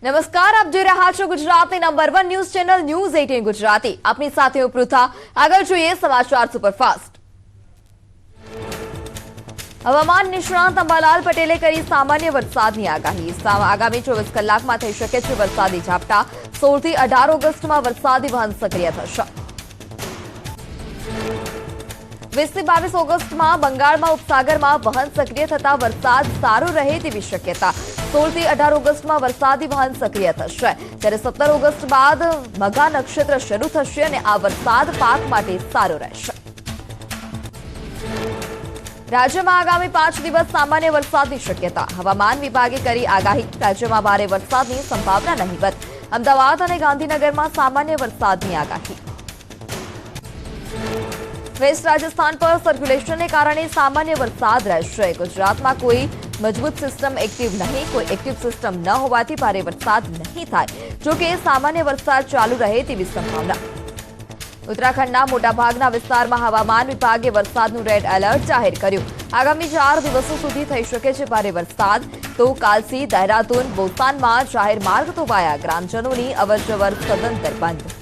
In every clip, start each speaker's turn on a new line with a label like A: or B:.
A: નમસ્કાર, આપ જોઈ રહ્યા છો ગુજરાતની number 1 news channel news 18 Gujarati. આપની સાથે હું પૃથા। આગળ જોઈએ સમાચાર સુપરફાસ્ટ। હવામાન નિષ્ણાત અંબાલાલ પટેલે કરી સામાન્ય વરસાદની આગાહી। આગામી 24 કલાકમાં થઈ શકે છે વરસાદી ઝાપટા। 16 થી 18 ઓગસ્ટમાં વરસાદી વહન સક્રિય થશે। 20 થી 22 ઓગસ્ટમાં બંગાળમાં ઉપસાગરમાં વહન સક્રિય થતા વરસાદ સારો રહે તેવી શક્યતા। 16 થી 18 ઓગસ્ટમાં વરસાદી વહન સક્રિય થશે, જ્યારે 17 ઓગસ્ટ બાદ મઘા નક્ષત્ર શરૂ થશે અને આ વરસાદ પાક માટે સારો રહેશે। રાજ્યમાં આગામી 5 દિવસ સામાન્ય વરસાદની શક્યતા। હવામાન વિભાગે કરી આગાહી। રાજ્યમાં ભારે વરસાદની સંભાવના નહીવત। અમદાવાદ અને ગાંધીનગરમાં સામાન્ય વરસાદની આગાહી। વેસ્ટ રાજસ્થાન પર સર્ક્યુલેશનને કારણે સામાન્ય વરસાદ રહેશે। ગુજરાતમાં કોઈ મજબૂત સિસ્ટમ એક્ટિવ નહીં, કોઈ એક્ટિવ સિસ્ટમ ન હોવાથી ભારે વરસાદ નહીં થાય, જો કે સામાન્ય વરસાદ ચાલુ રહે તેવી સંભાવના। ઉત્તરાખંડના મોટાભાગના વિસ્તારમાં હવામાન વિભાગે વરસાદનું રેડ એલર્ટ જાહેર કર્યું। આગામી 4 દિવસો સુધી થઈ શકે છે ભારે વરસાદ। તો કાલસી, દહેરાદૂન, બોસાનમાં જાહેર માર્ગ ધોવાયા। ગ્રામજનોની અવરજવર સદંતર બંધ।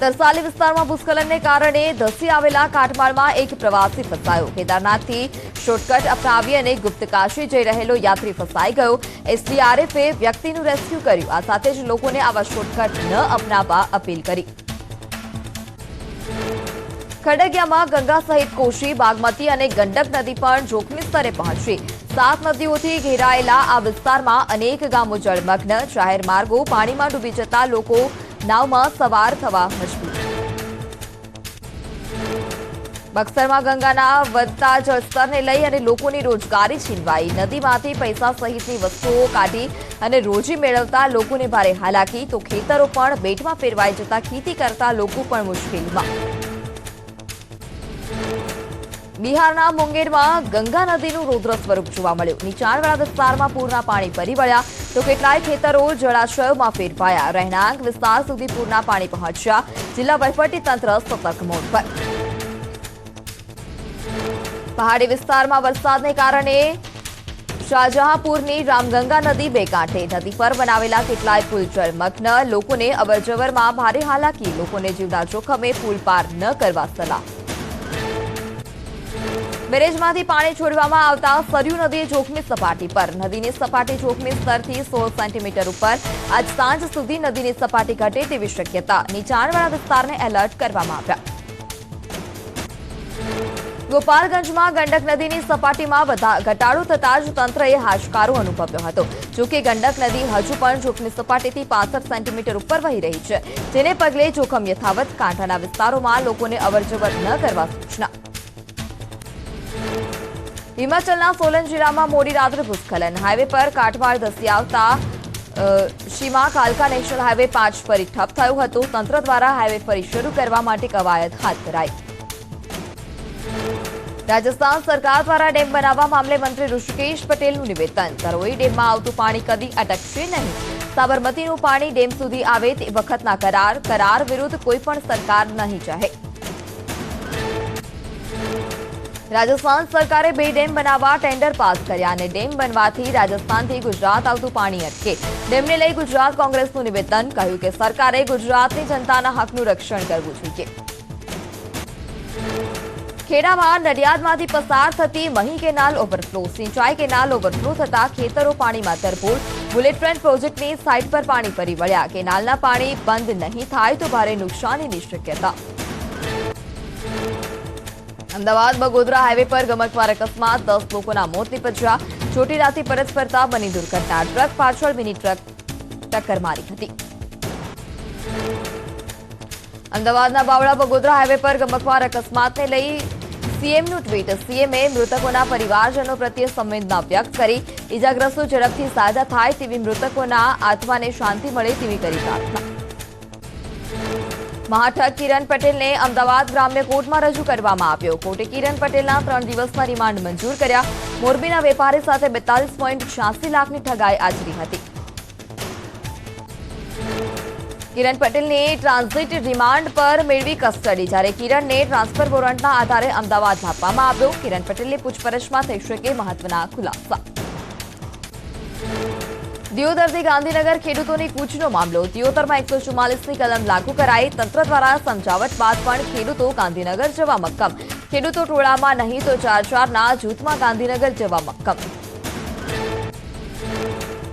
A: તરસાલી વિસ્તારમાં ભૂસ્ખલનને કારણે ધસી આવેલા કાટમાળમાં એક પ્રવાસી ફસાયો। કેદારનાથથી શોર્ટકટ અપનાવી અને ગુપ્તકાશી જઈ રહેલો યાત્રી ફસાઈ ગયો। એસડીઆરએફે વ્યક્તિનું રેસ્ક્યુ કર્યું। આ સાથે જ લોકોને આવા શોર્ટકટ ન અપનાવવા અપીલ કરી। ખડગિયામાં ગંગા સહિત કોશી, બાગમતી અને ગંડક નદી પણ જોખમી સ્તરે પહોંચી। 7 નદીઓથી ઘેરાયેલા આ વિસ્તારમાં અનેક ગામો જળમગ્ન। જાહેર માર્ગો પાણીમાં ડૂબી જતા લોકો નાવમાં સવાર થવા મજબૂર। બક્સરમાં ગંગાના વધતા જળસ્તરને લઈ અને લોકોની રોજગારી છીનવાઈ। નદીમાંથી પૈસા સહિતની વસ્તુઓ કાઢી અને રોજી મેળવતા લોકોને ભારે હાલાકી, તો ખેતરો પણ બેટમાં ફેરવાઈ જતા ખેતી કરતા લોકો પણ મુશ્કેલીમાં। બિહારના મુંગેરમાં ગંગા નદીનું રૌદ્ર સ્વરૂપ જોવા મળ્યું। નીચાણવાળા વિસ્તારમાં પૂરના પાણી ફરી વળ્યા, તો કેટલાય ખેતરો જળાશયોમાં ફેરવાયા। રહેણાંક વિસ્તાર સુધી પૂરના પાણી પહોંચ્યા। જિલ્લા વહીવટીતંત્ર સતર્ક મોડ પર। પહાડી વિસ્તારમાં વરસાદને કારણે શાહજહાંપુરની રામગંગા નદી બે કાંઠે। નદી પર બનાવેલા કેટલાય પુલ જળમગ્ન। લોકોને અવરજવરમાં ભારે હાલાકી। લોકોને જીવના જોખમે પુલ પાર ન કરવા સલાહ। બેરેજમાંથી પાણી છોડવામાં આવતા સરયુ નદી જોખમી સપાટી પર। નદીની સપાટી જોખમી સ્તરથી 16 સેન્ટીમીટર ઉપર। આજ સાંજ સુધી નદીની સપાટી ઘટે તેવી શક્યતા। નીચાણવાળા વિસ્તારને એલર્ટ કરવામાં આવ્યા। ગોપાલગંજમાં ગંડક નદીની સપાટીમાં ઘટાડો થતાં જ તંત્રએ હાશકારો અનુભવ્યો હતો। જોકે ગંડક નદી હજુ પણ જોખમી સપાટીથી 65 સેન્ટીમીટર ઉપર વહી રહી છે, જેને પગલે જોખમ યથાવત। કાંઠાના વિસ્તારોમાં લોકોને અવરજવર ન કરવા સૂચના। હિમાચલના સોલન જિલ્લામાં મોડી રાત્રે ભૂસ્ખલન। હાઈવે પર કાટમાળ ધસી આવતા શીમા કાલકા નેશનલ હાઈવે 5 ફરી ઠપ થયો હતો। તંત્ર દ્વારા હાઈવે ફરી શરૂ કરવા માટે કવાયત હાથ ધરાઈ। રાજસ્થાન સરકાર દ્વારા ડેમ બનાવવા મામલે મંત્રી ઋષિકેશ પટેલનું નિવેદન। ધરોઈ ડેમમાં આવતું પાણી કદી અટકશે નહીં। સાબરમતીનું પાણી ડેમ સુધી આવે તે વખતના કરાર વિરુદ્ધ કોઈ પણ સરકાર નહીં ચાહે। રાજસ્થાન સરકારે 2 ડેમ બનાવવા ટેન્ડર પાસ કર્યા અને ડેમ બનવાથી રાજસ્થાનથી ગુજરાત આવતું પાણી અટકે। ડેમને લઈ ગુજરાત કોંગ્રેસનું નિવેદન। કહ્યું કે સરકારે ગુજરાતની જનતાના હકનું રક્ષણ કરવું જોઈએ। ખેડામાં નડિયાદમાંથી પસાર થતી મહી કેનાલ ઓવરફ્લો। સિંચાઈ કેનાલ ઓવરફ્લો થતા ખેતરો પાણીમાં તરબોળ। બુલેટ ટ્રેન પ્રોજેક્ટની સાઇટ પર પાણી ફરી વળ્યા। કેનાલના પાણી બંધ નહીં થાય તો ભારે નુકસાનીની શક્યતા। અમદાવાદ બગોદરા હાઈવે પર ગમખ્વાર અકસ્માત। 10 લોકોના મોત નીપજ્યા। ચોટીલાથી પરત ફરતા બની દુર્ઘટના। ટ્રક પાછળ મિની ટ્રક ટક્કર મારી હતી। અમદાવાદના બાવળા બગોદરા હાઈવે પર ગમખ્વાર અકસ્માતને લઈ સીએમનું ટ્વીટ। સીએમએ મૃતકોના પરિવારજનો પ્રત્યે સંવેદના વ્યક્ત કરી। ઇજાગ્રસ્તો ઝડપથી સાજા થાય તેવી, મૃતકોના આત્માને શાંતિ મળે તેવી કરી પ્રાર્થના। મહાઠગ કિરણ પટેલને અમદાવાદ ગ્રામ્ય કોર્ટમાં રજૂ કરવામાં આવ્યો। કોર્ટે કિરણ પટેલના 3 દિવસના રિમાન્ડ મંજૂર કર્યા। મોરબીના વેપારી સાથે 42.86 લાખની ઠગાઈ આચરી હતી। કિરણ પટેલને ટ્રાન્ઝિટ રિમાન્ડ પર મેળવી કસ્ટડી, જ્યારે કિરણને ટ્રાન્સફર વોરંટના આધારે અમદાવાદ લાવવામાં આવ્યો। કિરણ પટેલની પૂછપરછમાં થઈ શકે મહત્વના ખુલાસા। દિયોદરથી ગાંધીનગર ખેડૂતોની કૂચનો મામલો. દિયોદરમાં 144ની કલમ લાગુ કરાઈ. તંત્ર દ્વારા સમજાવટ બાદ પણ ખેડૂતો ગાંધીનગર જવા મક્કમ. ખેડૂતો ટોળામાં નહીં તો 4-4ના જૂથમાં ગાંધીનગર જવા મક્કમ.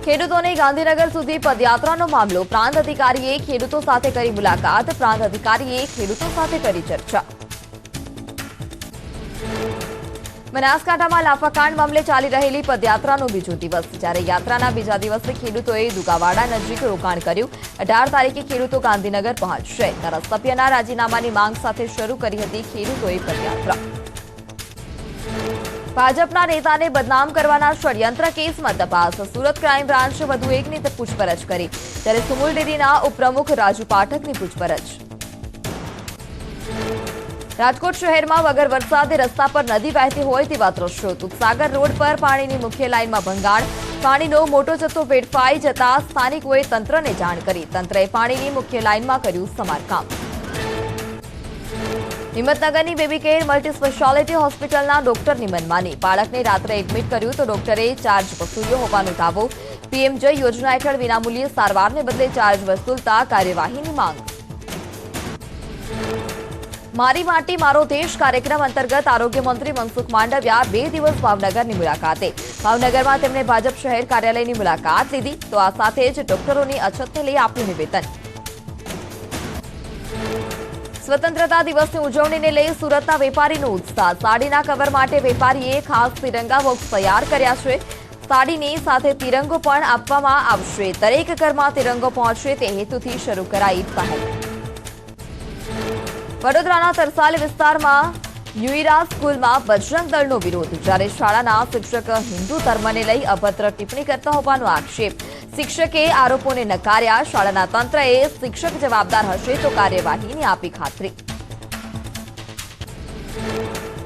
A: ખેડૂતોની ગાંધીનગર સુધી પદયાત્રાનો મામલો. પ્રાંત અધિકારીએ ખેડૂતો સાથે કરી મુલાકાત. પ્રાંત અધિકારીએ ખેડૂતો સાથે કરી ચર્ચા. બનાસકાંઠામાં લાફાકાંડ મામલે ચાલી રહેલી પદયાત્રાનો બીજો દિવસ. જ્યારે યાત્રાના બીજા દિવસે ખેડૂતોએ દુગાવાડા નજીક રોકાણ કર્યું. 18 તારીખે ખેડૂતો ગાંધીનગર પહોંચશે. ધારાસભ્યના રાજીનામાની માંગ સાથે શરૂ કરી હતી ખેડૂતોએ પદયાત્રા. ભાજપના નેતાને બદનામ કરવાના ષડયંત્ર કેસમાં તપાસ. સુરત ક્રાઇમ બ્રાન્ચે વધુ એકની પૂછપરછ કરી. ત્યારે સુમુલ ડેરીના ઉપપ્રમુખ રાજુ પાઠકની પૂછપરછ. રાજકોટ શહેરમાં વગર વરસાદે રસ્તા પર નદી વહેતી હોય તેવા દ્રશ્યો. દૂધસાગર રોડ પર પાણીની મુખ્ય લાઇનમાં ભંગાણ. પાણીનો મોટો જથ્થો વેડફાઈ જતા સ્થાનિકોએ તંત્રને જાણ કરી. તંત્રએ પાણીની મુખ્ય લાઇનમાં કર્યું સમારકામ. હિંમતનગરની બેબી કેર મલ્ટી સ્પેશિયાલિટી હોસ્પિટલના ડોક્ટરની મનમાની. બાળકને રાત્રે એડમિટ કર્યું તો ડોક્ટરે ચાર્જ વસૂલ્યો હોવાનો દાવો. પીએમજય યોજના હેઠળ વિનામૂલ્યે સારવારને બદલે ચાર્જ વસૂલતા કાર્યવાહીની માંગ. મારી માટી મારો દેશ કાર્યક્રમ અંતર્ગત આરોગ્ય મંત્રી મનસુખ માંડવિયા 2 દિવસ ભાવનગરની મુલાકાતે. ભાવનગરમાં તેમણે ભાજપ શહેર કાર્યાલયની મુલાકાત લીધી. તો આ સાથે જ ડોક્ટરોની અછતને લઈ આપ્યું નિવેદન. સ્વતંત્રતા દિવસની ઉજવણીને લઈ સુરતના વેપારીનો ઉત્સાહ. સાડીના કવર માટે વેપારીએ ખાસ તિરંગા બોક્સ તૈયાર કર્યા છે. સાડીની સાથે તિરંગો પણ આપવામાં આવશે. દરેક ઘરમાં તિરંગો પહોંચે તે હેતુથી શરૂ કરાઈ પહેલ. વડોદરાના તરસાલી વિસ્તારમાં ન્યુઇરા સ્કૂલમાં બજરંગ દળનો વિરોધ. જ્યારે શાળાના શિક્ષક હિન્દુ ધર્મને લઈ અભદ્ર ટિપ્પણી કરતા હોવાનો આક્ષેપ. શિક્ષકે આરોપોને નકાર્યા. શાળાના તંત્રએ શિક્ષક જવાબદાર હશે તો કાર્યવાહીની આપી ખાતરી.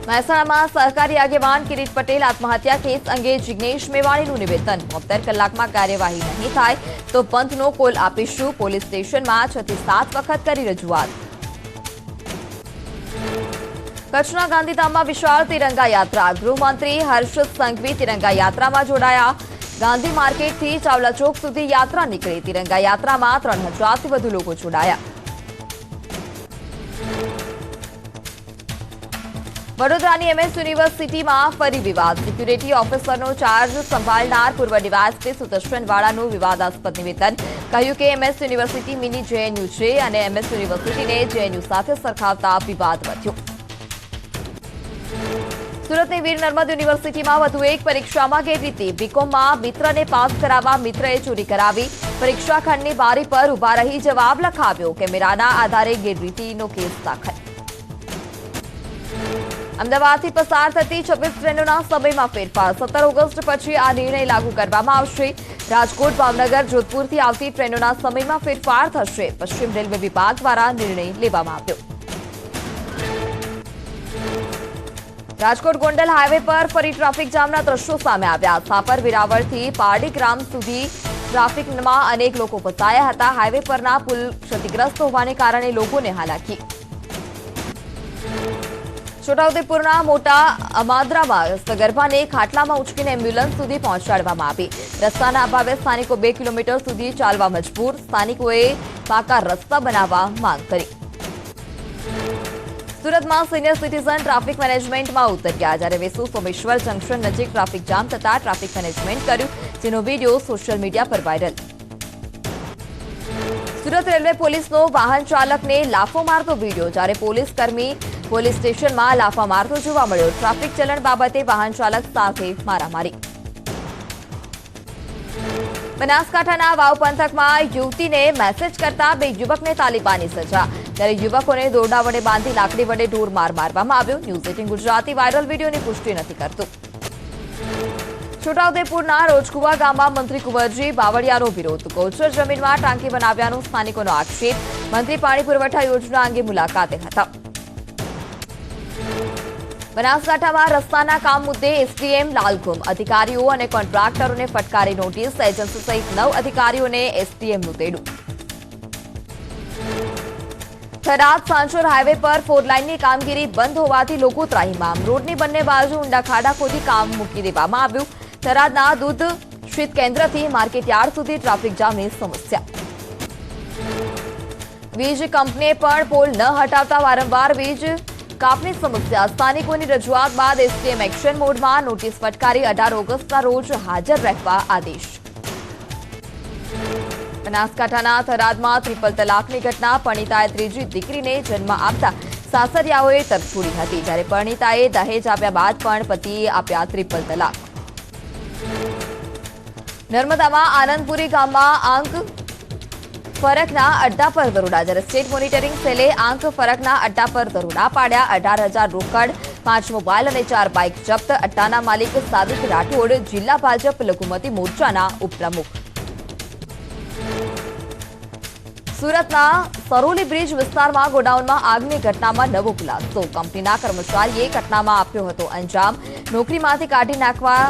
A: મહેસાણામાં સહકારી આગેવાન કિરીટ પટેલ આત્મહત્યા કેસ અંગે જિગ્નેશ મેવાણીનું નિવેદન. 72 કલાકમાં કાર્યવાહી નહીં થાય તો બંધનો કોલ આપીશું. પોલીસ સ્ટેશનમાં 6 થી 7 વખત કરી રજૂઆત. કચ્છના ગાંધીધામમાં વિશાળ તિરંગા યાત્રા. ગૃહમંત્રી હર્ષ સંઘવી તિરંગા યાત્રામાં જોડાયા. ગાંધી માર્કેટથી ચાવલા ચોક સુધી યાત્રા નીકળી. તિરંગા યાત્રામાં 3000થી વધુ લોકો જોડાયા. વડોદરાની એમએસ યુનિવર્સિટીમાં ફરી વિવાદ. સિક્યુરિટી ઓફિસરનો ચાર્જ સંભાળનાર પૂર્વ ડીવાયએસપી સુદર્શન વાળાનું વિવાદાસ્પદ નિવેદન. કહ્યું કે એમએસ યુનિવર્સિટી મિની જેએનયુ છે અને એમએસ યુનિવર્સિટીને જેએનયુ સાથે સરખાવતા વિવાદ વધ્યો. સુરતની વીર નર્મદ યુનિવર્સિટીમાં વધુ એક પરીક્ષામાં ગેરરીતિ. બીકોમમાં મિત્રને પાસ કરાવવા મિત્રએ ચોરી કરાવી. પરીક્ષા ખંડની બારી પર ઉભા રહી જવાબ લખાવ્યો. કેમેરાના આધારે ગેરરીતિનો કેસ દાખલ. અમદાવાદથી પસાર થતી 26 ટ્રેનોના સમયમાં ફેરફાર. 17 ઓગસ્ટ પછી આ નિર્ણય લાગુ કરવામાં આવશે. રાજકોટ, ભાવનગર, જોધપુરથી આવતી ટ્રેનોના સમયમાં ફેરફાર થશે. પશ્ચિમ રેલવે વિભાગ દ્વારા નિર્ણય લેવામાં આવ્યો. રાજકોટ ગોંડલ હાઈવે પર ફરી ટ્રાફિક જામના દ્રશ્યો સામે આવ્યા. સાપર વેરાવળથી પારડી ગ્રામ સુધી ટ્રાફિકમાં અનેક લોકો ફસાયા હતા. હાઈવે પરના પુલ ક્ષતિગ્રસ્ત હોવાને કારણે લોકોને હાલાકી. છોટાઉદેપુરના મોટા અમાદરામાં સગર્ભાને ખાટલામાં ઉંચકીને એમ્બ્યુલન્સ સુધી પહોંચાડવામાં આવી. રસ્તાના અભાવે સ્થાનિકો 2 કિલોમીટર સુધી ચાલવા મજબૂર. સ્થાનિકોએ પાકા રસ્તા બનાવવા માંગ કરી. સુરતમાં સિનિયર સિટીઝન ટ્રાફિક મેનેજમેન્ટમાં ઉતર્યા. જ્યારે વેસુ સોમેશ્વર જંકશન નજીક ટ્રાફિક જામ થતા ટ્રાફિક મેનેજમેન્ટ કર્યું, જેનો વિડીયો સોશિયલ મીડિયા પર વાયરલ. સુરત રેલવે પોલીસનો વાહન ચાલકને લાફો મારતો વિડીયો. જ્યારે પોલીસ કર્મી પોલીસ સ્ટેશનમાં લાફા મારતો જોવા મળ્યો. ટ્રાફિક ચલણ બાબતે વાહન ચાલક સાથે મારામારી. બનાસકાંઠાના વાવ પંથકમાં યુવતીને મેસેજ કરતા 2 યુવકને તાલિબાની સજા. ત્યારે યુવકોને દોરડા વડે બાંધી લાકડી વડે ઢોર માર મારવામાં આવ્યો. ન્યૂઝ 18 ગુજરાતી વાયરલ વિડીયોની પુષ્ટિ નથી કરતું. છોટાઉદેપુરના રોજકુવા ગામમાં મંત્રી કુંવરજી બાવળિયાનો વિરોધ. ગૌચર જમીનમાં ટાંકી બનાવ્યાનો સ્થાનિકોનો આક્ષેપ. મંત્રી પાણી પુરવઠા યોજના અંગે મુલાકાતે હતા. બનાસકાંઠામાં રસ્તાના કામ મુદ્દે એસડીએમ લાલઘુમ. અધિકારીઓ અને કોન્ટ્રાક્ટરોને ફટકારી નોટિસ. એજન્સી સહિત 9 અધિકારીઓને એસડીએમનું તેડું. થરાદ સાંચોર હાઈવે પર 4 લાઇનની કામગીરી બંધ હોવાથી લોકો ત્રાહિમામ. રોડની બંને બાજુ ઊંડા ખાડા ખોદી કામ મૂકી દેવામાં આવ્યું. થરાદના દૂધ શીત કેન્દ્રથી માર્કેટયાર્ડ સુધી ટ્રાફિક જામની સમસ્યા. વીજ કંપનીએ પણ પોલ ન હટાવતા વારંવાર વીજ કાપની સમસ્યા. સ્થાનિકોની રજૂઆત બાદ એસટીએમ એક્શન મોડમાં નોટિસ ફટકારી 18 ઓગસ્ટના રોજ હાજર રહેવા આદેશ. બનાસકાંઠાના થરાદમાં ટ્રિપલ તલાકની ઘટના. પરણિતાએ ત્રીજી દીકરીને જન્મ આપતા સાસરિયાઓએ તરછોડી હતી, જ્યારે પરણિતાએ દહેજ આપ્યા બાદ પણ પતિએ આપ્યા ટ્રિપલ તલાક. નર્મદામાં આનંદપુરી ગામમાં આંક ફરકના અડ્ડા પર દરોડા. જ્યારે સ્ટેટ મોનિટરિંગ સેલે આંક ફરકના અડ્ડા પર દરોડા પાડ્યા. 18,000 રોકડ, 5 મોબાઈલ અને 4 બાઇક જપ્ત. અડ્ડાના માલિક સાદિક રાઠોડ જિલ્લા ભાજપ લઘુમતી મોરચાના ઉપપ્રમુખ. સુરતના સરોલી બ્રિજ વિસ્તારમાં ગોડાઉનમાં આગની ઘટનામાં નવો ખુલાસો. કંપનીના કર્મચારીએ ઘટનામાં આપ્યો હતો અંજામ. નોકરીમાંથી કાઢી નાખવા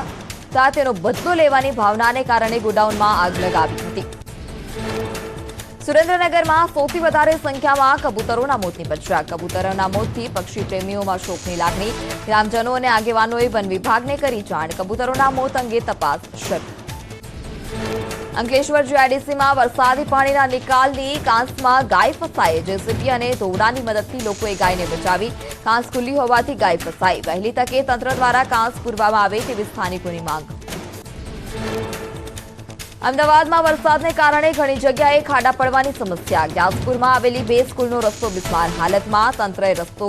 A: તેનો બદલો લેવાની ભાવનાને કારણે ગોડાઉનમાં આગ લગાવી હતી. સુરેન્દ્રનગરમાં સૌથી વધારે સંખ્યામાં કબૂતરોના મોત નીપજ્યા. કબૂતરોના મોતથી પક્ષી પ્રેમીઓમાં શોકની લાગણી. ગ્રામજનો અને આગેવાનોએ વન વિભાગને કરી જાણ. કબૂતરોના મોત અંગે તપાસ શરૂ. અંકલેશ્વર જીઆઈડીસીમાં વરસાદી પાણીના નિકાલની કાંસમાં ગાય ફસાઈ. જેસીબી અને દોરડાની મદદથી લોકોએ ગાયને બચાવી. કાંસ ખુલ્લી હોવાથી ગાય ફસાઈ. વહેલી તકે તંત્ર દ્વારા કાંસ પૂરવામાં આવે તેવી સ્થાનિકોની માંગ. અમદાવાદમાં વરસાદને કારણે ઘણી જગ્યાએ ખાડા પડવાની સમસ્યા. ગ્યાસપુરમાં આવેલી 2 સ્કૂલનો રસ્તો બિસ્માર હાલતમાં. તંત્રએ રસ્તો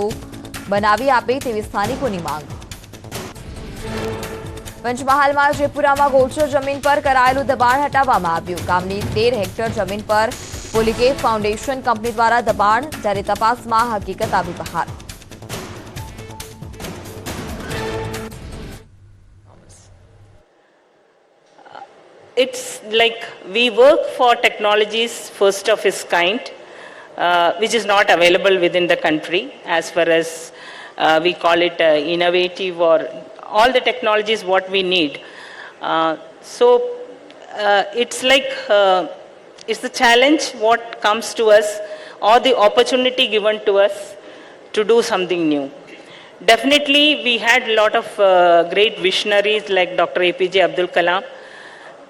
A: બનાવી આપે તેવી સ્થાનિકોની માંગ. પંચમહાલમાં જેપુરામાં ગોચર જમીન પર કરાયેલું દબાણ હટાવવામાં આવ્યું. ગામની 13 હેક્ટર જમીન પર પોલીકેફ ફાઉન્ડેશન કંપની દ્વારા દબાણ, જ્યારે તપાસમાં હકીકત આવી બહાર.
B: It's like we work for technologies first of its kind, which is not available within the country as far as we call it innovative or all the technologies what we need. So it's like it's the challenge what comes to us or the opportunity given to us to do something new. Definitely we had a lot of great visionaries like Dr. APJ Abdul Kalam.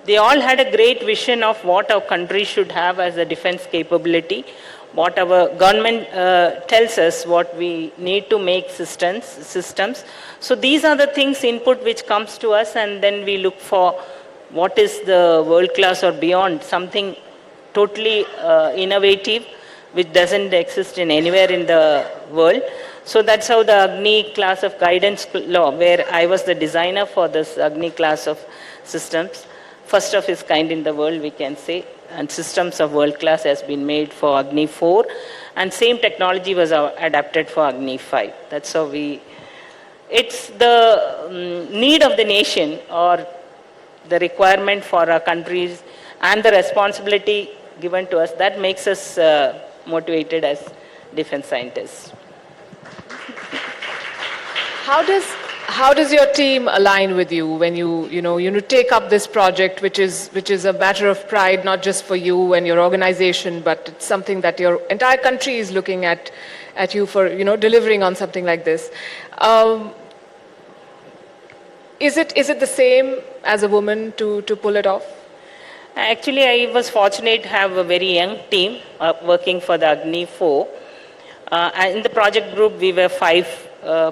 B: They all had a great vision of what our country should have as a defense capability, what our government tells us what we need to make systems. So these are the things, input which comes to us, and then we look for what is the world class or beyond, something totally innovative which doesn't exist in anywhere in the world. So that's how the Agni class of guidance law, where I was the designer for this Agni class of systems, first of its kind in the world, we can say, and systems of world class has been made for Agni 4, and same technology was adapted for Agni 5. That's how it's the need of the nation or the requirement for our countries and the responsibility given to us that makes us motivated as defense scientists.
C: How does your team align with you when you take up this project, which is a matter of pride, not just for you and your organization, but it's something that your entire country is looking at you for, delivering on something like this. Is it the same as a woman to pull it off?
B: Actually, I was fortunate to have a very young team working for the Agni 4. In the project group, we were 5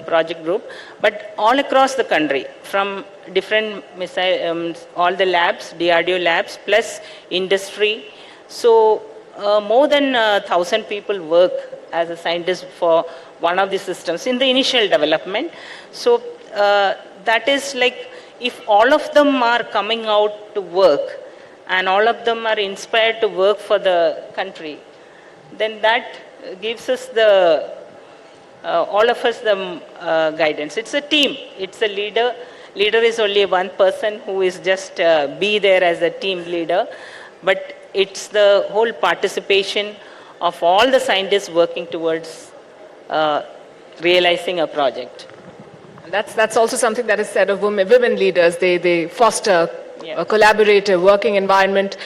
B: project group, but all across the country, from different all the labs, DRDO labs, plus industry. So more than 1,000 people work as a scientist for one of the systems in the initial development. So that is like, if all of them are coming out to work and all of them are inspired to work for the country, then that gives us all of us the guidance. It's a team. It's a leader. Leader is only one person who is just be there as a team leader, but it's the whole participation of all the scientists working towards realizing a project.
C: That's also something that is said of women leaders. They foster a collaborative working environment.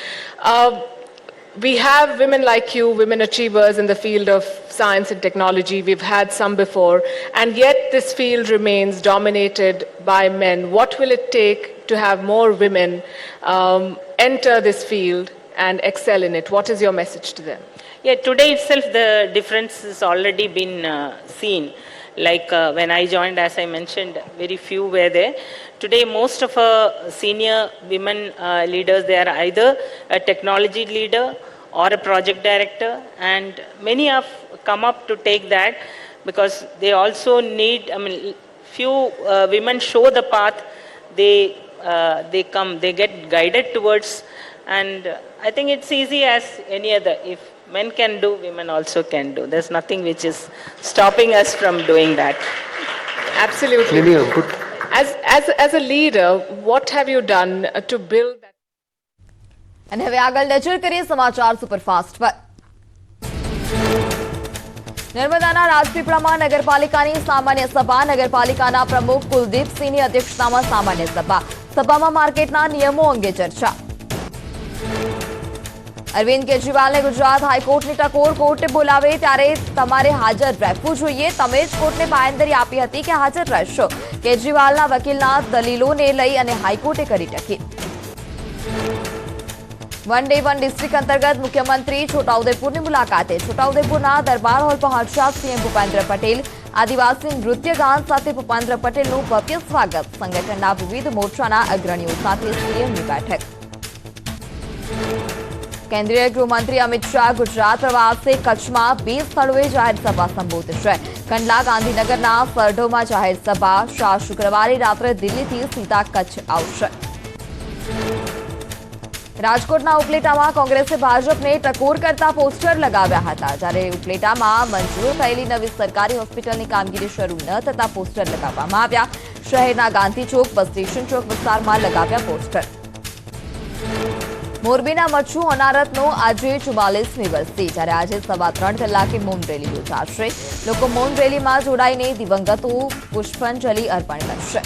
C: We have women like you, women achievers in the field of science and technology. We've had some before, and yet this field remains dominated by men. What will it take to have more women enter this field and excel in it? What is your message to them?
B: Yeah, today itself the difference has already been seen. Like when I joined, as I mentioned, very few were there. Today, most of our senior women leaders, they are either a technology leader or a project director, and many have come up to take that because they also need, I mean, few women show the path, they get guided towards, and I think it's easy as any other. If men can do, women also can do. There's nothing which is stopping us from doing that.
C: Absolutely.
D: Really a good.
C: As a leader, what have you done to build that?
A: અને હવે આગળ નજર કરીએ સમાચાર superfast પર. નર્મદાના રાજપીપળામાં નગરપાલિકાની સામાન્ય સભા. નગરપાલિકાના પ્રમુખ કુલદીપસિંહની અધ્યક્ષતામાં સામાન્ય સભા. સભામાં માર્કેટના નિયમો અંગે ચર્ચા. અરવિંદ કેજરીવાલને ગુજરાત હાઈકોર્ટની ટકોર. કોર્ટે બોલાવે ત્યારે તમારે હાજર રહેવું જોઈએ. તમે જ કોર્ટને બાંયધરી આપી હતી કે હાજર રહેશો. કેજરીવાલના વકીલના દલીલોને લઈ અને હાઈકોર્ટે કરી ટકી. વન ડે વન ડિસ્ટ્રિક્ટ અંતર્ગત મુખ્યમંત્રી છોટાઉદેપુરની મુલાકાતે. છોટાઉદેપુરના દરબાર હોલ પહોંચ્યા સીએમ ભૂપેન્દ્ર પટેલ. આદિવાસી નૃત્ય ગાન સાથે ભૂપેન્દ્ર પટેલનું ભવ્ય સ્વાગત. સંગઠનના વિવિધ મોરચાના અગ્રણીઓ સાથે સીએમની બેઠક. કેન્દ્રીય ગૃહમંત્રી અમિત શાહ ગુજરાત પ્રવાસે. કચ્છમાં 2 સ્થળોએ જાહેર સભા સંબોધશે. કંડલા ગાંધીનગરના સરઢોમાં જાહેર સભા. શાહ શુક્રવારે રાત્રે દિલ્હીથી સીધા કચ્છ આવશે. રાજકોટના ઉપલેટામાં કોંગ્રેસે ભાજપને ટકોર કરતા પોસ્ટર લગાવ્યા હતા. જ્યારે ઉપલેટામાં મંજૂર થયેલી નવી સરકારી હોસ્પિટલની કામગીરી શરૂ ન થતા પોસ્ટર લગાવવામાં આવ્યા. શહેરના ગાંધી ચોક, બસ સ્ટેશન ચોક વિસ્તારમાં લગાવ્યા પોસ્ટર. મોરબીના મચ્છુ હોનારતનો આજે 44મી વર્ષથી. જ્યારે આજે 3:15 કલાકે મૌન રેલી યોજાશે. લોકો મૌન રેલીમાં જોડાઈને દિવંગતો પુષ્પાંજલિ અર્પણ કરશે.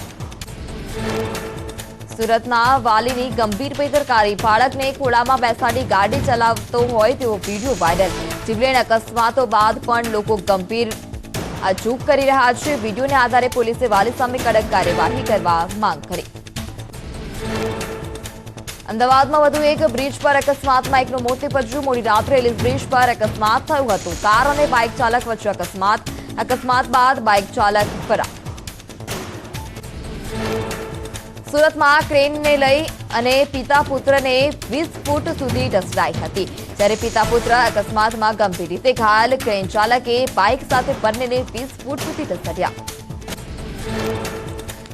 A: સુરતના વાલીની ગંભીર બેદરકારી. બાળકને ખોળામાં બેસાડી ગાડી ચલાવતો હોય તેવો વીડિયો વાયરલ. જીવલેણ અકસ્માતો બાદ પણ લોકો ગંભીર ચૂક કરી રહ્યા છે. વીડિયોને આધારે પોલીસે વાલી સામે કડક કાર્યવાહી કરવા માંગ કરી. અમદાવાદમાં વધુ એક બ્રિજ પર અકસ્માતમાં એકનું મોત નીપજ્યું. મોડી રાત્રે એલિસ બ્રિજ પર અકસ્માત થયું હતું. કાર અને બાઇક ચાલક વચ્ચે અકસ્માત બાદ બાઇક ચાલક ફરાર. સુરતમાં ક્રેનને લઈ અને પિતા પુત્રને 20 ફૂટ સુધી ઢસડાઈ હતી. જ્યારે પિતા પુત્ર અકસ્માતમાં ગંભીર રીતે ઘાયલ. ક્રેન ચાલકે બાઇક સાથે બંનેને 20 ફૂટ સુધી ઢસડ્યા.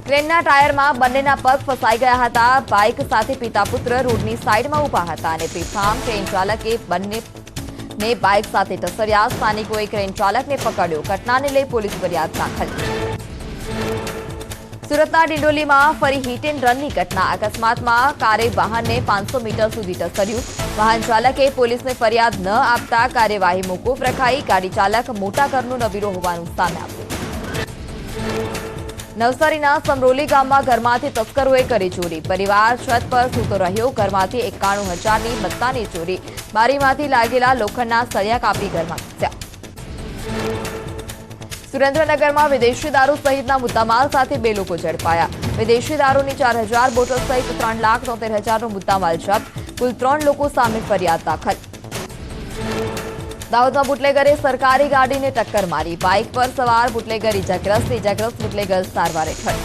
A: ક્રેનના ટાયરમાં બંનેના પગ ફસાઈ ગયા હતા. બાઇક સાથે પિતા પુત્ર રોડની સાઈડમાં ઊભા હતા અને બેફામ ક્રેન ચાલકે બંનેને બાઇક સાથે ઢસડ્યા. સ્થાનિકોએ ક્રેન ચાલકને પકડ્યો. ઘટનાને લઈ પોલીસ ફરિયાદ દાખલ. સુરતના ડિંડોલીમાં ફરી હિટ એન્ડ રનની ઘટના. અકસ્માતમાં કારે વાહનને 500 મીટર સુધી ઢસડ્યું. વાહન ચાલકે પોલીસને ફરિયાદ ન આપતા કાર્યવાહી મોકૂફ રખાઈ. ગાડી ચાલક મોટા ઘરનું નવીરો હોવાનું સામે આવ્યું. નવસારીના સમરોલી ગામમાં ઘરમાંથી તસ્કરોએ કરી ચોરી. પરિવાર છત પર સૂતો રહ્યો. ઘરમાંથી 91,000ની મત્તાની ચોરી. બારીમાંથી લાગેલા લોખંડના સળિયા કાપી ઘરમાં ઘૂસ્યા. સુરેન્દ્રનગરમાં વિદેશી દારૂ સહિતના મુદ્દામાલ સાથે 2 લોકો ઝડપાયા. વિદેશી દારૂની 4,000 બોટલ સહિત 3,73,000નો મુદ્દામાલ જપ્ત. કુલ 3 લોકો સામે ફરિયાદ દાખલ. દાહોદમાં બુટલેગરે સરકારી ગાડીને ટક્કર મારી. બાઇક પર સવાર બુટલેગર ઇજાગ્રસ્ત બુટલેગર સારવાર હેઠળ.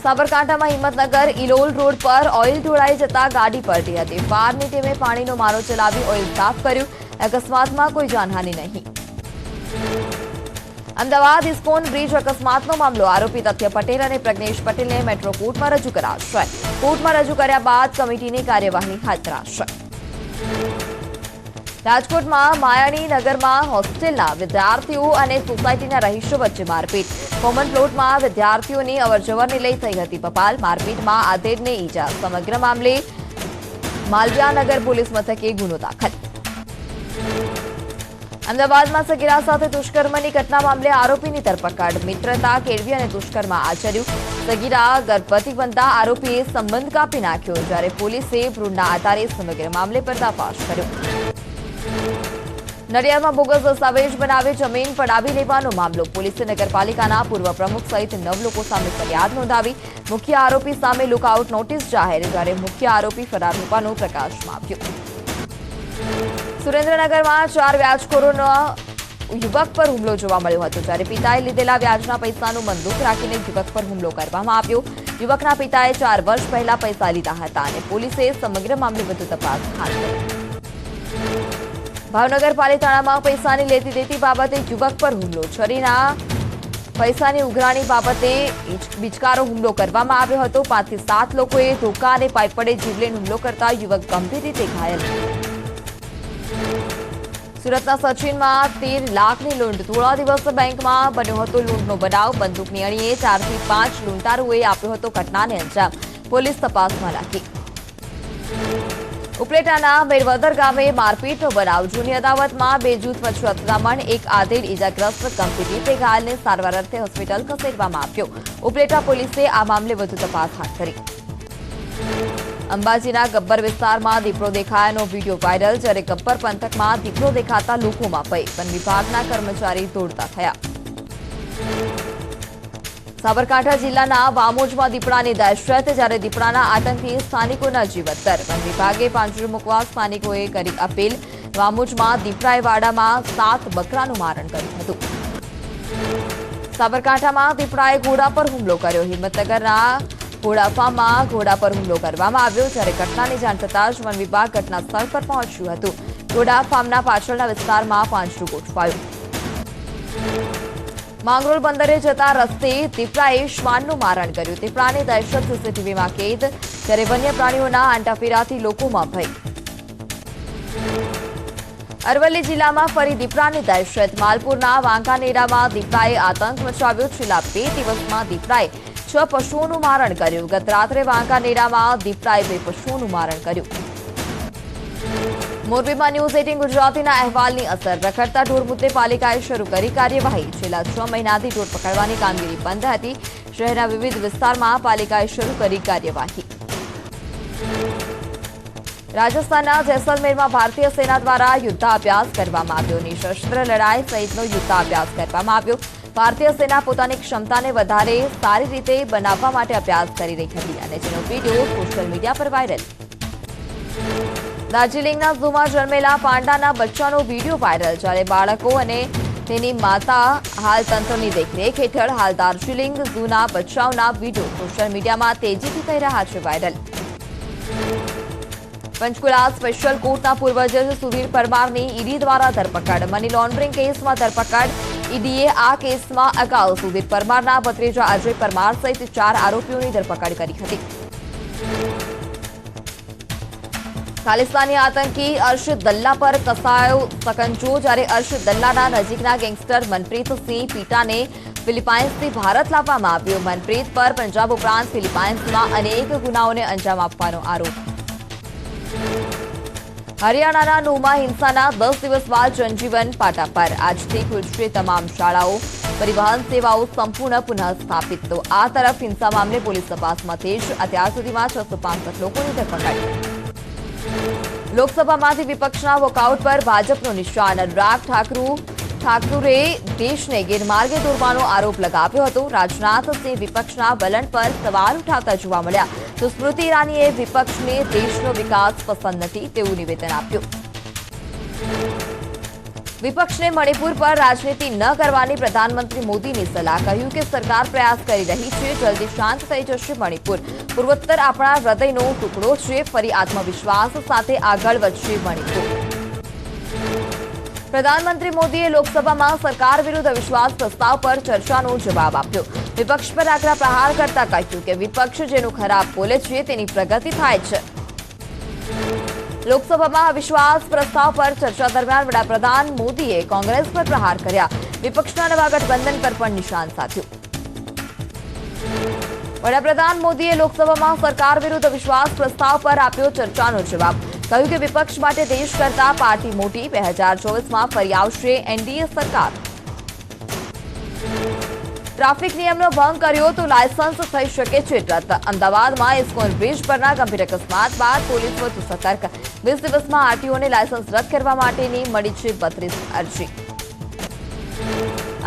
A: સાબરકાંઠામાં હિંમતનગર ઇલોલ રોડ પર ઓઇલ ઢોળાઈ જતા ગાડી પલટી હતી. ફાયરની ટીમે પાણીનો મારો ચલાવી ઓઇલ સાફ કર્યું. અકસ્માતમાં કોઈ જાનહાનિ નહીં. અમદાવાદ ઇસ્કોન બ્રિજ અકસ્માતનો મામલો. આરોપી તથ્ય પટેલ અને પ્રજ્ઞેશ પટેલને મેટ્રો કોર્ટમાં રજૂ કરાશે. કોર્ટમાં રજૂ કર્યા બાદ કમિટીની કાર્યવાહી હાથ ધરાશે. રાજકોટમાં માયાણી નગરમાં હોસ્ટેલના વિદ્યાર્થીઓ અને સોસાયટીના રહીશો વચ્ચે મારપીટ. કોમન પ્લોટમાં વિદ્યાર્થીઓની અવરજવરને લઈ થઈ હતી બબાલ. મારપીટમાં આધેડને ઈજા. સમગ્ર મામલે માલવિયાનગર પોલીસ મથકે ગુનો દાખલ. અમદાવાદમાં સગીરા સાથે દુષ્કર્મની ઘટના મામલે આરોપીની ધરપકડ. મિત્રતા કેળવી અને દુષ્કર્મ આચર્યું. સગીરા ગર્ભવતી બનતા આરોપીએ સંબંધ કાપી નાખ્યો. જ્યારે પોલીસે ભ્રૂણના આધારે સમગ્ર મામલે પર્દાફાશ કર્યો. નડિયાદમાં બોગસ દસ્તાવેજ બનાવી જમીન પડાવી લેવાનો મામલો. પોલીસે નગરપાલિકાના પૂર્વ પ્રમુખ સહિત 9 લોકો સામે ફરિયાદ નોંધાવી. મુખ્ય આરોપી સામે લુકઆઉટ નોટિસ જાહેર, જ્યારે મુખ્ય આરોપી ફરાર હોવાનું પ્રકાશમાં આવ્યું. સુરેન્દ્રનગરમાં 4 વ્યાજખોરોનો યુવક પર હુમલો જોવા મળ્યો હતો, જ્યારે પિતાએ લીધેલા વ્યાજના પૈસાનું બંદૂક રાખીને યુવક પર હુમલો કરવામાં આવ્યો. યુવકના પિતાએ 4 વર્ષ પહેલા પૈસા લીધા હતા અને પોલીસે સમગ્ર મામલે વધુ તપાસ હાથ ધરી. ભાવનગર પાલિતાણામાં પૈસાની લેતી દેતી બાબતે યુવક પર હુમલો. છરીના પૈસાની ઉઘરાણી બાબતે બિચકારો હુમલો કરવામાં આવ્યો હતો. 5 થી 7 લોકોએ ધોકા અને પાઇપ વડે જીવલેણ હુમલો કરતા યુવક ગંભીર રીતે ઘાયલ. સુરતના સચિનમાં 13 લાખની લૂંટ. થોડા દિવસ બેંકમાં બન્યો હતો લૂંટનો બનાવ. બંદૂકની અણીએ 4 થી 5 લૂંટારુઓએ આપ્યો હતો ઘટનાને અંજામ. પોલીસ તપાસમાં લાગી. ઉપલેટાના મેરવદર ગામે મારપીટનો બનાવ. જૂની અદાવતમાં 2 જૂથ વચ્ચે અથડામણ. એક આધેડ ઇજાગ્રસ્ત ગંભીર રીતે ઘાયલને સારવાર અર્થે હોસ્પિટલ ખસેડવામાં આવ્યો. ઉપલેટા પોલીસે આ મામલે વધુ તપાસ હાથ ધરી. અંબાજીના ગબ્બર વિસ્તારમાં દીપડો દેખાયાનો વિડીયો વાયરલ. જ્યારે ગબ્બર પંથકમાં દીપડો દેખાતા લોકોમાં ભય. વન વિભાગના કર્મચારી દોડતા થયા. સાબરકાંઠા જિલ્લાના વામોજમાં દીપડાની દહેશત. જ્યારે દીપડાના આતંકથી સ્થાનિકોના જીવતર. વન વિભાગે પાંજરું મૂકવા સ્થાનિકોએ કરી અપીલ. વામોજમાં દીપડાએ વાડામાં 7 બકરાનું મારણ કર્યું હતું. સાબરકાંઠામાં દીપડાએ ઘોડા પર હુમલો કર્યો. હિંમતનગરના ઘોડા ફાર્મમાં ઘોડા પર હુમલો કરવામાં આવ્યો. જ્યારે ઘટનાની જાણ થતાં જ વન વિભાગ ઘટના સ્થળ પર પહોંચ્યું હતું. ઘોડા ફાર્મના પાછળના વિસ્તારમાં પાંજરું ગોઠવાયું. માંગરોળ બંદરે જતા રસ્તે દીપડાએ શ્વાનનું મારણ કર્યું. દીપડાની દહેશત સીસીટીવીમાં કેદ. ત્યારે વન્ય પ્રાણીઓના આંટાફેરાથી લોકોમાં ભય. અરવલ્લી જિલ્લામાં ફરી દીપડાની દહેશત. માલપુરના વાંકાનેરામાં દીપડાએ આતંક મચાવ્યો. છેલ્લા 2 દિવસમાં દીપડાએ 6 પશુઓનું મારણ કર્યું. ગત રાત્રે વાંકાનેરામાં દીપડાએ 2 પશુઓનું મારણ કર્યું. મોરબીમાં ન્યૂઝ 18 ગુજરાતીના અહેવાલની અસર. રખડતા ઢોર મુદ્દે પાલિકાએ શરૂ કરી કાર્યવાહી. છેલ્લા 6 મહિનાથી ઢોર પકડવાની કામગીરી બંધ હતી. શહેરના વિવિધ વિસ્તારમાં પાલિકાએ શરૂ કરી કાર્યવાહી. રાજસ્થાનના જેસલમેરમાં ભારતીય સેના દ્વારા યુદ્ધાભ્યાસ કરવામાં આવ્યો. નિશસ્ત્ર લડાઈ સહિતનો યુદ્ધાભ્યાસ કરવામાં આવ્યો. ભારતીય સેના પોતાની ક્ષમતાને વધારે સારી રીતે બનાવવા માટે અભ્યાસ કરી રહી હતી અને જેનો વિડીયો સોશિયલ મીડિયા પર વાયરલ. દાર્જિલિંગના ઝૂમાં જન્મેલા પાંડાના બચ્ચાનો વિડીયો વાયરલ. જ્યારે બાળકો અને તેની માતા હાલ તંત્રની દેખરેખ હેઠળ. હાલ દાર્જિલિંગ ઝૂના બચ્ચાઓના વિડીયો સોશિયલ મીડિયામાં તેજીથી થઈ રહ્યા છે વાયરલ. પંચકુલા સ્પેશિયલ કોર્ટના પૂર્વ જજ સુધીર પરમારની ઈડી દ્વારા ધરપકડ. મની લોન્ડરિંગ કેસમાં ધરપકડ. ઈડીએ આ કેસમાં અગાઉ સુધીર પરમારના ભત્રીજા અજય પરમાર સહિત 4 આરોપીઓની ધરપકડ કરી હતી. ખાલિસ્તાની આતંકી અર્શદ દલ્લા પર કસાયો સકંજો. જ્યારે અર્શદ દલ્લાના નજીકના ગેંગસ્ટર મનપ્રીત સિંહ પીટાને ફિલિપાઇન્સથી ભારત લાવવામાં આવ્યો. મનપ્રીત પર પંજાબ ઉપરાંત ફિલિપાઇન્સમાં અનેક ગુનાઓને અંજામ આપવાનો આરોપ. હરિયાણાના નૂમાં હિંસાના 10 દિવસ બાદ જનજીવન પાટા પર. આજથી ખુલશે તમામ શાળાઓ. પરિવહન સેવાઓ સંપૂર્ણ પુનઃ સ્થાપિત. તો આ તરફ હિંસા મામલે પોલીસ તપાસમાં તેજ. અત્યાર સુધીમાં 665 લોકોની ધરપકડ. લોકસભામાંથી વિપક્ષના વોકઆઉટ પર ભાજપનો નિશાન. અનુરાગ ઠાકુરે દેશને ગેરમાર્ગે દોરવાનો આરોપ લગાવ્યો હતો. રાજનાથસિંહ વિપક્ષના વલણ પર સવાલ ઉઠાવતા જોવા મળ્યા. તો સ્મૃતિ ઈરાનીએ વિપક્ષને દેશનો વિકાસ પસંદ નથી તેવું નિવેદન આપ્યું. વિપક્ષને મણિપુર પર રાજનીતિ ન કરવાની પ્રધાનમંત્રી મોદીની સલાહ. કહ્યું કે સરકાર પ્રયાસ કરી રહી છે. જલ્દી શાંત થઈ જશે મણિપુર. પૂર્વોત્તર આપણા હૃદયનો ટુકડો છે. ફરી આત્મવિશ્વાસ સાથે આગળ વધશે મણિપુર. પ્રધાનમંત્રી મોદીએ લોકસભામાં સરકાર વિરુદ્ધ અવિશ્વાસ પ્રસ્તાવ પર ચર્ચાનો જવાબ આપ્યો. વિપક્ષ પર આકરા પ્રહાર કરતા કહ્યું કે વિપક્ષ જેનું ખરાબ બોલે છે તેની પ્રગતિ થાય છે. લોકસભામાં અવિશ્વાસ પ્રસ્તાવ પર ચર્ચા દરમિયાન વડાપ્રધાન મોદીએ કોંગ્રેસ પર પ્રહાર કર્યા. વિપક્ષના નવા ગઠબંધન પર પણ નિશાન સાધ્યું. વડાપ્રધાન મોદીએ લોકસભામાં સરકાર વિરુદ્ધ અવિશ્વાસ પ્રસ્તાવ પર આપ્યો ચર્ચાનો જવાબ. કહ્યું કે વિપક્ષ માટે દેશ કરતા પાર્ટી મોટી. 2024માં ફરી આવશે એનડીએ સરકાર. ટ્રાફિક નિયમનો ભંગ કર્યો તો લાયસન્સ થઈ શકે છે રદ. અમદાવાદમાં ઇસ્કોન બ્રિજ પરના ગંભીર અકસ્માત બાદ પોલીસ વધુ સતર્ક. 20 દિવસમાં આરટીઓને લાયસન્સ રદ કરવા માટેની મળી છે 32 અરજી.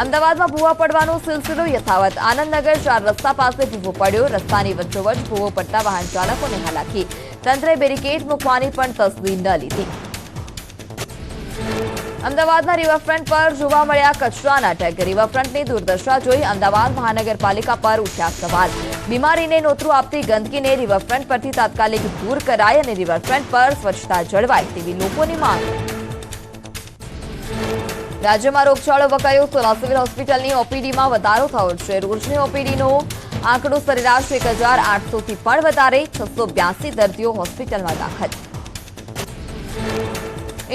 A: અમદાવાદમાં ભૂવા પડવાનો સિલસિલો યથાવત. આનંદનગર 4 રસ્તા પાસે ભૂવો પડ્યો. રસ્તાની વચ્ચોવચ્ચ ભૂવો પડતા વાહન ચાલકોને હાલાકી. તંત્રે બેરિકેડ મૂકવાની પણ તસ્દી ન લીધી. અમદાવાદના રિવરફ્રન્ટ પર જોવા મળ્યા કચરાના ઢેર. રિવરફ્રન્ટની દુર્દશા જોઈ અમદાવાદ મહાનગરપાલિકા પર ઉઠ્યા સવાલ. બીમારીને નોતરું આપતી ગંદકીને રિવરફ્રન્ટ પરથી તાત્કાલિક દૂર કરાય અને રિવરફ્રન્ટ પર સ્વચ્છતા જળવાય તેવી લોકોની માંગ. રાજ્યમાં રોગચાળો વકર્યો. સોલા સિવિલ હોસ્પિટલની ઓપીડીમાં વધારો થયો છે. રોજની ઓપીડીનો આંકડો સરેરાશ 1,800થી પણ વધારે. 682 દર્દીઓ હોસ્પિટલમાં દાખલ.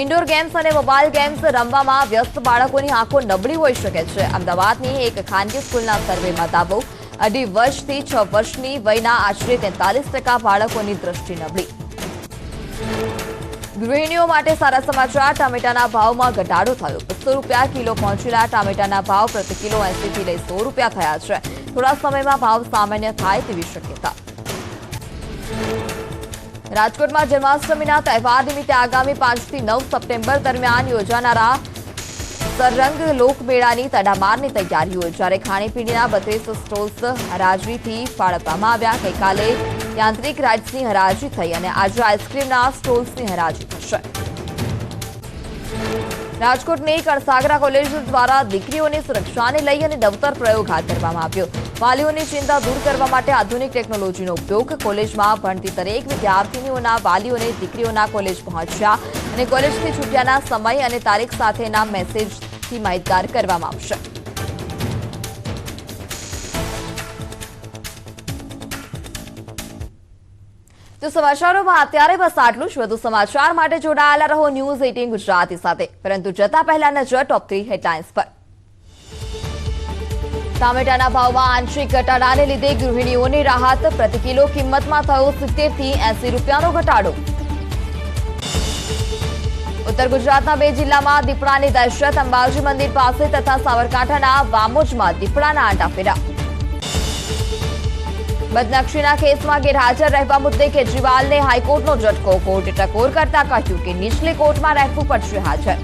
A: ઇન્ડોર ગેમ્સ અને મોબાઈલ ગેમ્સ રમવામાં વ્યસ્ત બાળકોની આંખો નબળી હોઈ શકે છે. અમદાવાદની એક ખાનગી સ્કૂલના સર્વેમાં દાવો. 2.5 વર્ષથી 6 વર્ષની વયના આશરે 43% બાળકોની દ્રષ્ટિ નબળી. ગૃહિણીઓ માટે સારા સમાચાર. ટામેટાના ભાવમાં ઘટાડો થયો. 200 રૂપિયા કિલો પહોંચેલા ટામેટાના ભાવ પ્રતિ કિલો 80 થી લઈ 100 રૂપિયા થયા છે. થોડા સમયમાં ભાવ સામાન્ય થાય તેવી શક્યતા. રાજકોટમાં જન્માષ્ટમીના તહેવાર નિમિત્તે આગામી 5 થી 9 સપ્ટેમ્બર દરમિયાન યોજાનારા સરરંગ લોકમેળાની તડામારની તૈયારીઓ. જ્યારે ખાણીપીણીના 32 સ્ટોલ્સ હરાજીથી ફાળવવામાં આવ્યા. ગઈકાલે યાંત્રિક રાઇડ્સની હરાજી થઈ અને આજે આઈસ્ક્રીમના સ્ટોલ્સની હરાજી થશે. રાજકોટની કણસાગરા કોલેજ દ્વારા દીકરીઓની સુરક્ષાને લઈ અને નવતર પ્રયોગ હાથ ધરવામાં આવ્યો. વાલીઓની ચિંતા દૂર કરવા માટે આધુનિક ટેકનોલોજીનો ઉપયોગ. કોલેજમાં ભણતી દરેક વિદ્યાર્થીનીઓના વાલીઓને દીકરીઓના કોલેજ પહોંચ્યા અને કોલેજથી છૂટ્યાના સમય અને તારીખ સાથેના મેસેજથી માહિતગાર કરવામાં આવશે. તો સમાચારોમાં અત્યારે બસ આટલું જ. વધુ સમાચાર માટે જોડાયેલા રહો ન્યૂઝ 18 ગુજરાતી સાથે. પરંતુ જતા પહેલા નજર ટોપ 3 હેડલાઇન્સ પર. ટામેટાના ભાવમાં આંશિક ઘટાડાને લીધે ગૃહિણીઓની રાહત. પ્રતિ કિલો કિંમતમાં થયો 70 થી 80 રૂપિયાનો ઘટાડો. ઉત્તર ગુજરાતના 2 જિલ્લામાં દીપડાની દહેશત. અંબાજી મંદિર પાસે તથા સાબરકાંઠાના વામોજમાં દીપડાના આંટા ફેરા. બદનક્ષીના કેસમાં ગેરહાજર રહેવા મુદ્દે કેજરીવાલને હાઈકોર્ટનો ઝટકો. કોર્ટે ટકોર કરતા કહ્યું કે નીચલી કોર્ટમાં રહેવું પડશે હાજર.